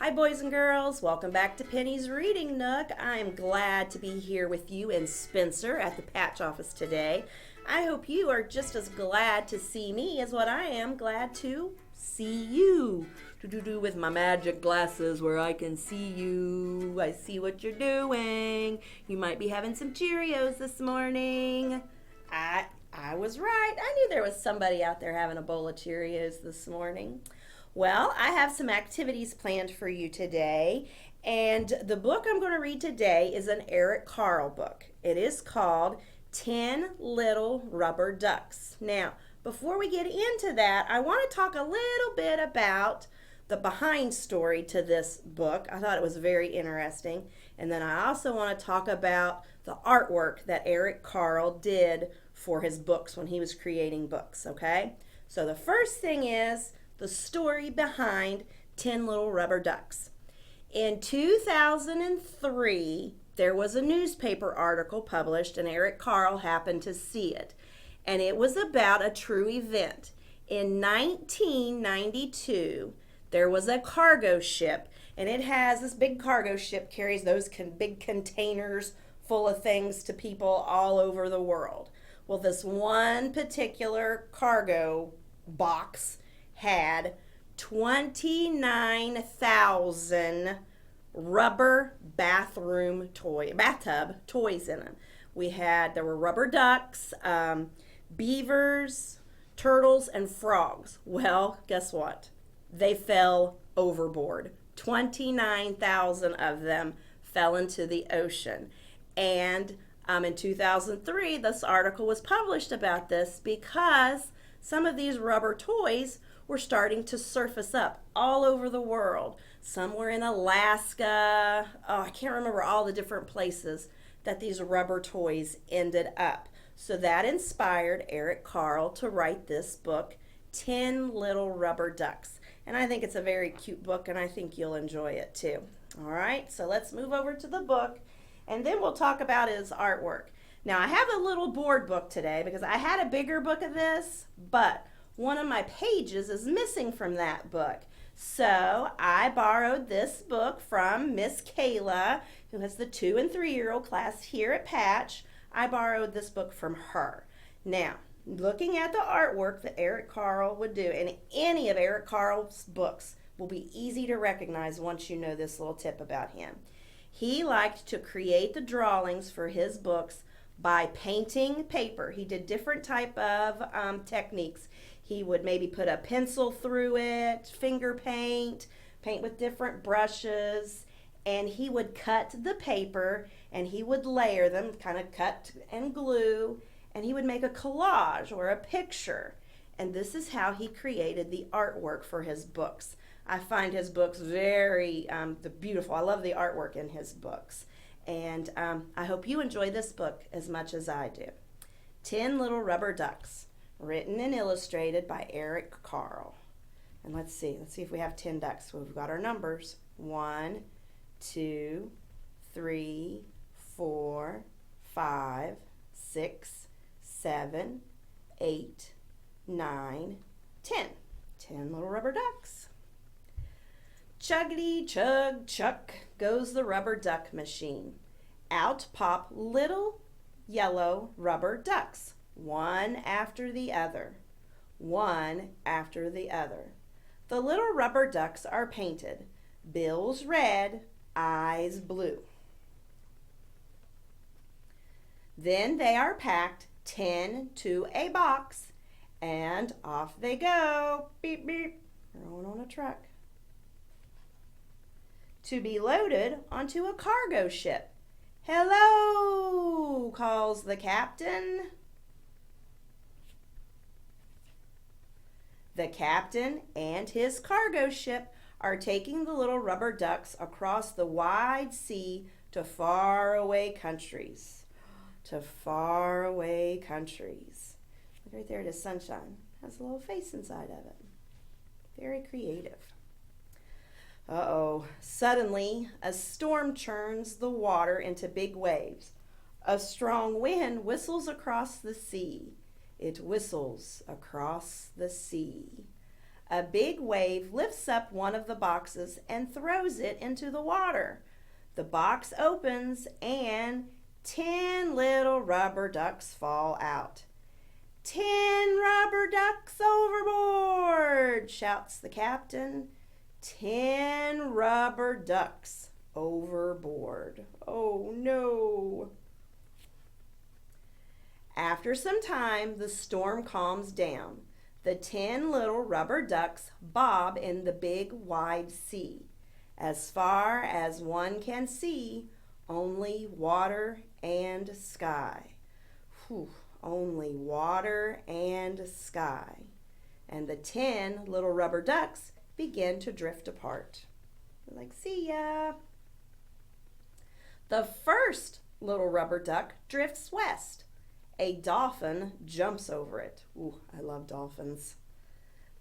Hi, boys and girls. Welcome back to Penny's Reading Nook. I am glad to be here with you and Spencer at the patch office today. I hope you are just as glad to see me as what I am glad to see you. Do with my magic glasses where I can see you. I see what you're doing. You might be having some Cheerios this morning. I was right. I knew there was somebody out there having a bowl of Cheerios this morning. Well, I have some activities planned for you today, and the book I'm going to read today is an Eric Carle book. It is called 10 Little Rubber Ducks. Now, before we get into that, I want to talk a little bit about the behind story to this book. I thought it was very interesting. And then I also want to talk about the artwork that Eric Carle did for his books when he was creating books, okay? So the first thing is the story behind 10 Little Rubber Ducks. In 2003, there was a newspaper article published, and Eric Carle happened to see it. And it was about a true event. In 1992, there was a cargo ship, and it has this big cargo ship carries those big containers full of things to people all over the world. Well, this one particular cargo box had 29,000 rubber bathtub toys in them. There were rubber ducks, beavers, turtles, and frogs. Well, guess what? They fell overboard. 29,000 of them fell into the ocean. And in 2003, this article was published about this because some of these rubber toys were starting to surface up all over the world. Some were in Alaska. Oh, I can't remember all the different places that these rubber toys ended up. So that inspired Eric Carle to write this book, 10 Little Rubber Ducks. And I think it's a very cute book, and I think you'll enjoy it too. All right, so let's move over to the book, and then we'll talk about his artwork. Now, I have a little board book today because I had a bigger book of this, but one of my pages is missing from that book. So I borrowed this book from Miss Kayla, who has the 2- and 3-year-old class here at Patch. I borrowed this book from her. Now, looking at the artwork that Eric Carle would do, and any of Eric Carle's books will be easy to recognize once you know this little tip about him. He liked to create the drawings for his books by painting paper. He did different type of techniques. He would maybe put a pencil through it, finger paint with different brushes, and he would cut the paper and he would layer them, kind of cut and glue, and he would make a collage or a picture. And this is how he created the artwork for his books. I find his books very beautiful. I love the artwork in his books. And I hope you enjoy this book as much as I do. 10 Little Rubber Ducks, written and illustrated by Eric Carle. And let's see if we have 10 ducks. So we've got our numbers. 1, 2, 3, 4, 5, 6, 7, 8, 9, 10. 10 little rubber ducks. Chuggity chug chuck goes the rubber duck machine. Out pop little yellow rubber ducks, one after the other, one after the other. The little rubber ducks are painted, bills red, eyes blue. Then they are packed 10 to a box, and off they go, beep beep, going on a truck, to be loaded onto a cargo ship. Hello, calls the captain. The captain and his cargo ship are taking the little rubber ducks across the wide sea to faraway countries. To faraway countries. Look right there, it is sunshine. Has a little face inside of it. Very creative. Uh-oh. Suddenly, a storm churns the water into big waves. A strong wind whistles across the sea. It whistles across the sea. A big wave lifts up one of the boxes and throws it into the water. The box opens and 10 little rubber ducks fall out. 10 rubber ducks overboard, shouts the captain. 10 rubber ducks overboard. Oh no. After some time, the storm calms down. The 10 little rubber ducks bob in the big wide sea. As far as one can see, only water and sky. Whew, only water and sky. And the 10 little rubber ducks begin to drift apart. They're like, see ya. The first little rubber duck drifts west. A dolphin jumps over it. Ooh, I love dolphins.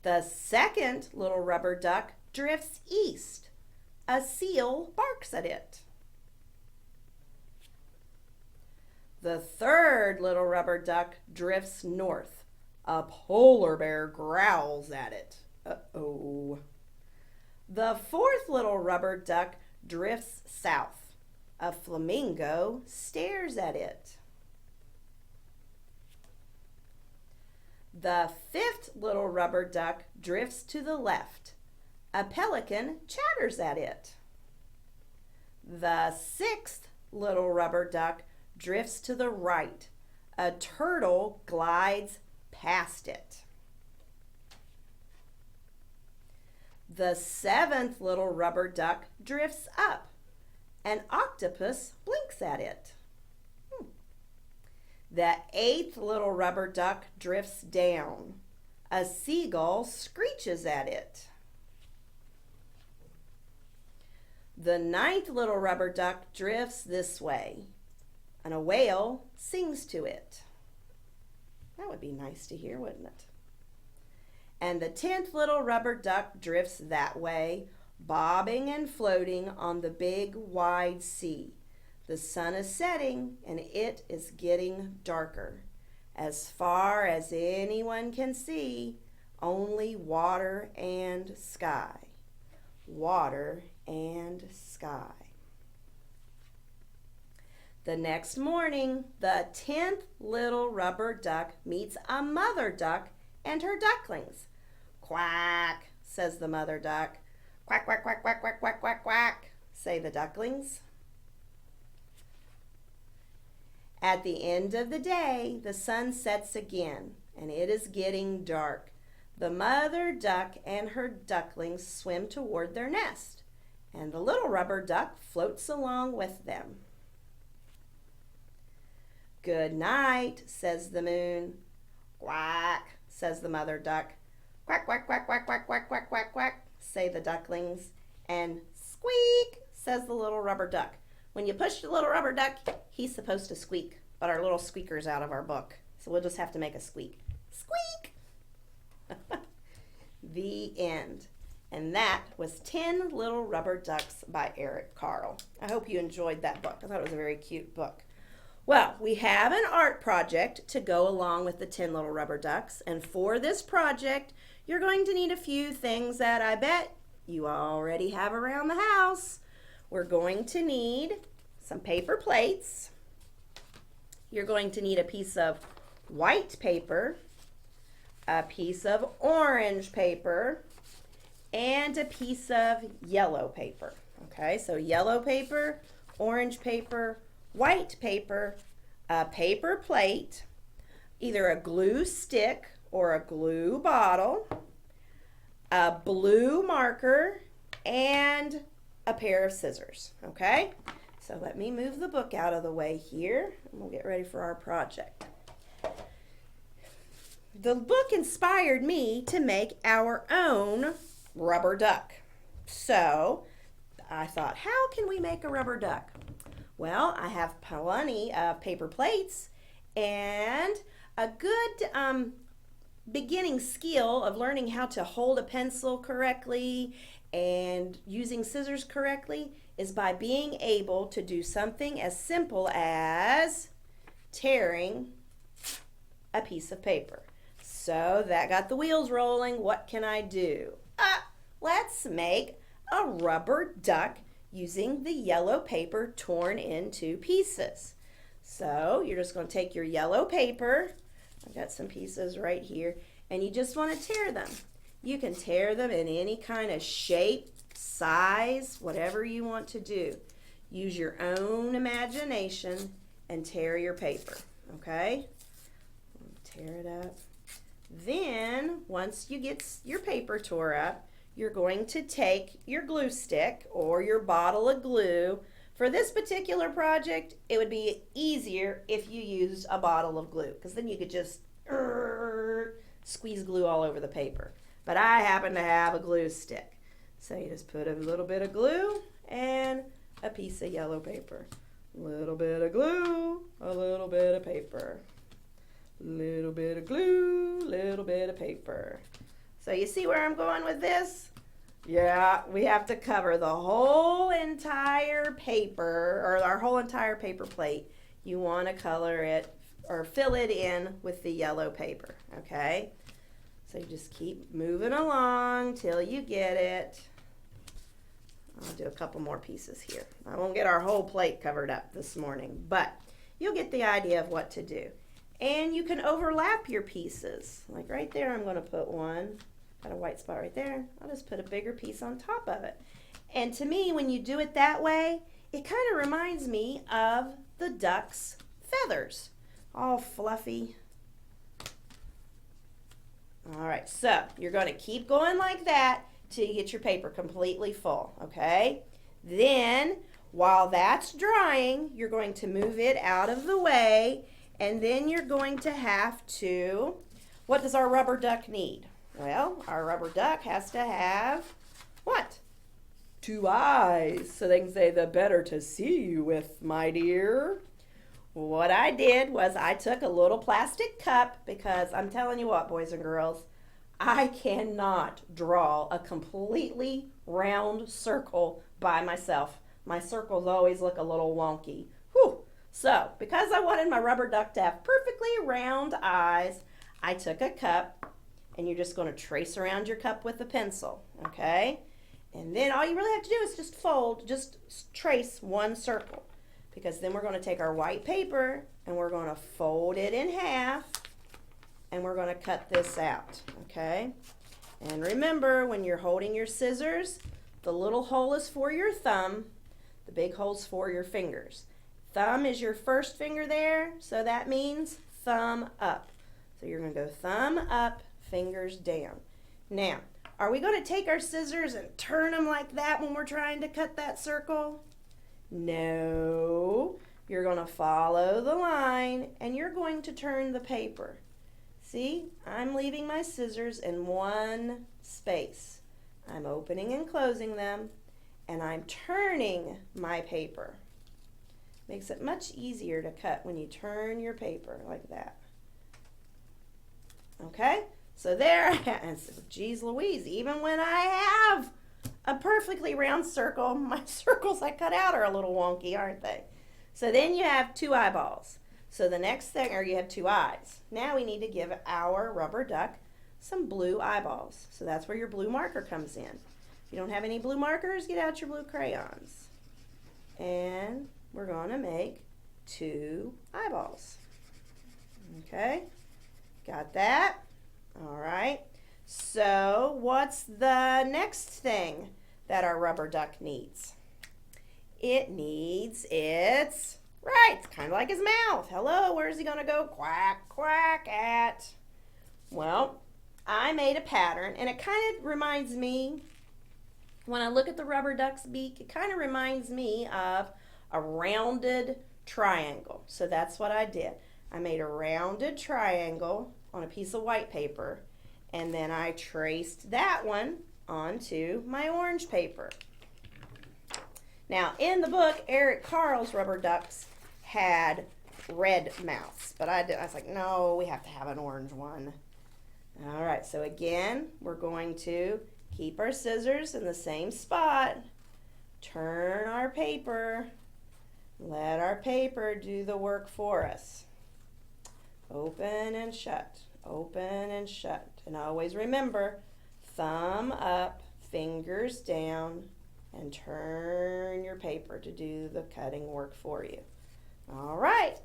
The second little rubber duck drifts east. A seal barks at it. The third little rubber duck drifts north. A polar bear growls at it. Uh-oh. The fourth little rubber duck drifts south. A flamingo stares at it. The fifth little rubber duck drifts to the left. A pelican chatters at it. The sixth little rubber duck drifts to the right. A turtle glides past it. The seventh little rubber duck drifts up. An octopus blinks at it. The eighth little rubber duck drifts down. A seagull screeches at it. The ninth little rubber duck drifts this way, and a whale sings to it. That would be nice to hear, wouldn't it? And the 10th little rubber duck drifts that way, bobbing and floating on the big wide sea. The sun is setting and it is getting darker. As far as anyone can see, only water and sky. Water and sky. The next morning, the 10th little rubber duck meets a mother duck and her ducklings. Quack, says the mother duck. Quack, quack, quack, quack, quack, quack, quack, quack, say the ducklings. At the end of the day, the sun sets again, and it is getting dark. The mother duck and her ducklings swim toward their nest, and the little rubber duck floats along with them. Good night, says the moon. Quack, says the mother duck. Quack, quack, quack, quack, quack, quack, quack, quack, quack, say the ducklings. And squeak, says the little rubber duck. When you push the little rubber duck, he's supposed to squeak, but our little squeaker's out of our book, so we'll just have to make a squeak. Squeak! The end. And that was 10 Little Rubber Ducks by Eric Carle. I hope you enjoyed that book. I thought it was a very cute book. Well, we have an art project to go along with the 10 Little Rubber Ducks, and for this project, you're going to need a few things that I bet you already have around the house. We're going to need some paper plates. You're going to need a piece of white paper, a piece of orange paper, and a piece of yellow paper. Okay, so yellow paper, orange paper, white paper, a paper plate, either a glue stick or a glue bottle, a blue marker, and a pair of scissors. Okay, so let me move the book out of the way here, and we'll get ready for our project. The book inspired me to make our own rubber duck. So I thought, how can we make a rubber duck? Well, I have plenty of paper plates and a good beginning skill of learning how to hold a pencil correctly and using scissors correctly is by being able to do something as simple as tearing a piece of paper. So that got the wheels rolling. What can I do? Let's make a rubber duck using the yellow paper torn into pieces. So you're just going to take your yellow paper. I've got some pieces right here, and you just want to tear them. You can tear them in any kind of shape, size, whatever you want to do. Use your own imagination and tear your paper, okay? Tear it up. Then, once you get your paper tore up, you're going to take your glue stick or your bottle of glue. For this particular project, it would be easier if you used a bottle of glue, because then you could just squeeze glue all over the paper. But I happen to have a glue stick. So you just put a little bit of glue and a piece of yellow paper. A little bit of glue, a little bit of paper. Little bit of glue, little bit of paper. So you see where I'm going with this? Yeah, we have to cover the whole entire paper, or our whole entire paper plate. You want to color it or fill it in with the yellow paper, okay? So you just keep moving along till you get it. I'll do a couple more pieces here. I won't get our whole plate covered up this morning, but you'll get the idea of what to do. And you can overlap your pieces. Like right there, I'm going to put one. Got a white spot right there. I'll just put a bigger piece on top of it. And to me, when you do it that way, it kind of reminds me of the duck's feathers. All fluffy. All right, so you're going to keep going like that till you get your paper completely full, okay? Then, while that's drying, you're going to move it out of the way, and then you're going to have to, what does our rubber duck need? Well, our rubber duck has to have, what? 2 eyes, so they can say, the better to see you with, my dear. What I did was I took a little plastic cup, because I'm telling you what, boys and girls, I cannot draw a completely round circle by myself. My circles always look a little wonky. Whew. So, because I wanted my rubber duck to have perfectly round eyes, I took a cup, and you're just going to trace around your cup with a pencil, okay? And then all you really have to do is just fold, just trace one circle. Because then we're going to take our white paper and we're going to fold it in half and we're going to cut this out, okay? And remember, when you're holding your scissors, the little hole is for your thumb, the big hole's for your fingers. Thumb is your first finger there, so that means thumb up. So you're going to go thumb up, fingers down. Now, are we going to take our scissors and turn them like that when we're trying to cut that circle? No, you're going to follow the line and you're going to turn the paper. See, I'm leaving my scissors in one space. I'm opening and closing them and I'm turning my paper. Makes it much easier to cut when you turn your paper like that. Okay, so there, and geez Louise, even when I have a perfectly round circle, my circles I cut out are a little wonky, aren't they? So then you have 2 eyeballs. So the next thing, or you have 2 eyes. Now we need to give our rubber duck some blue eyeballs. So that's where your blue marker comes in. If you don't have any blue markers, get out your blue crayons. And we're going to make 2 eyeballs. Okay, got that? All right. So what's the next thing that our rubber duck needs? It needs its, right, it's kind of like his mouth. Hello, where's he going to go? Quack, quack at. Well, I made a pattern, and it kind of reminds me, when I look at the rubber duck's beak, it kind of reminds me of a rounded triangle. So that's what I did. I made a rounded triangle on a piece of white paper, and then I traced that one onto my orange paper. Now, in the book, Eric Carl's rubber ducks had red mouths, but I was like, no, we have to have an orange one. All right, so again, we're going to keep our scissors in the same spot, turn our paper, let our paper do the work for us. Open and shut, open and shut. And always remember, thumb up, fingers down, and turn your paper to do the cutting work for you. All right,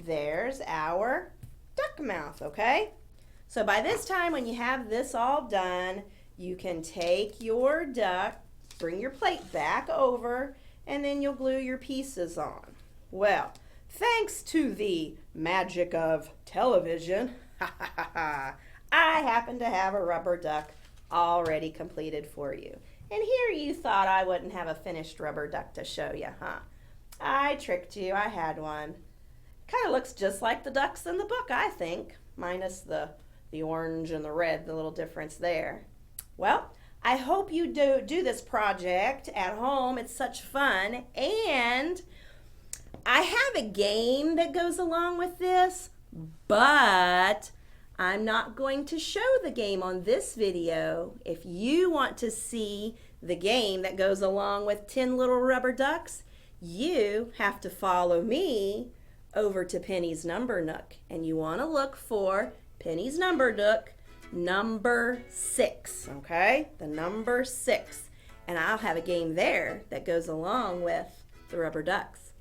there's our duck mouth, okay? So by this time, when you have this all done, you can take your duck, bring your plate back over, and then you'll glue your pieces on. Well, thanks to the magic of television, I happen to have a rubber duck already completed for you. And here you thought I wouldn't have a finished rubber duck to show you, huh? I tricked you. I had one. Kind of looks just like the ducks in the book, I think, minus the orange and the red, the little difference there. Well, I hope you do this project at home. It's such fun. And I have a game that goes along with this, but I'm not going to show the game on this video. If you want to see the game that goes along with 10 little rubber ducks, you have to follow me over to Penny's Number Nook. And you want to look for Penny's Number Nook, number 6, okay? The number 6. And I'll have a game there that goes along with the rubber ducks.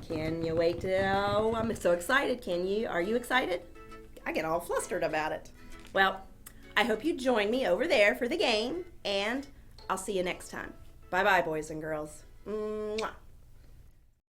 Can you wait to, oh, I'm so excited. Can you? Are you excited? I get all flustered about it. Well, I hope you join me over there for the game, and I'll see you next time. Bye-bye, boys and girls. Mwah.